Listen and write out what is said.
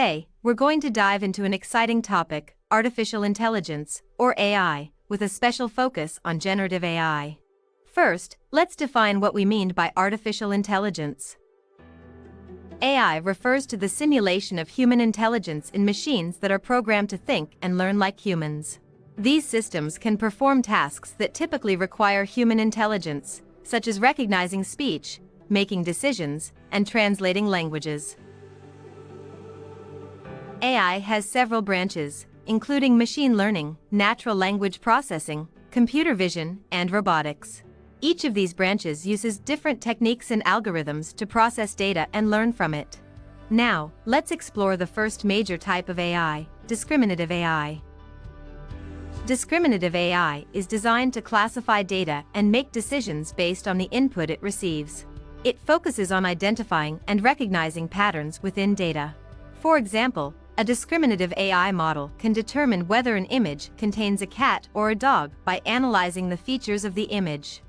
Today, we're going to dive into an exciting topic, artificial intelligence, or AI, with a special focus on generative AI. First, let's define what we mean by artificial intelligence. AI refers to the simulation of human intelligence in machines that are programmed to think and learn like humans. These systems can perform tasks that typically require human intelligence, such as recognizing speech, making decisions, and translating languages. AI has several branches, including machine learning, natural language processing, computer vision, and robotics. Each of these branches uses different techniques and algorithms to process data and learn from it. Now, let's explore the first major type of AI, discriminative AI. Discriminative AI is designed to classify data and make decisions based on the input it receives. It focuses on identifying and recognizing patterns within data. For example, a discriminative AI model can determine whether an image contains a cat or a dog by analyzing the features of the image.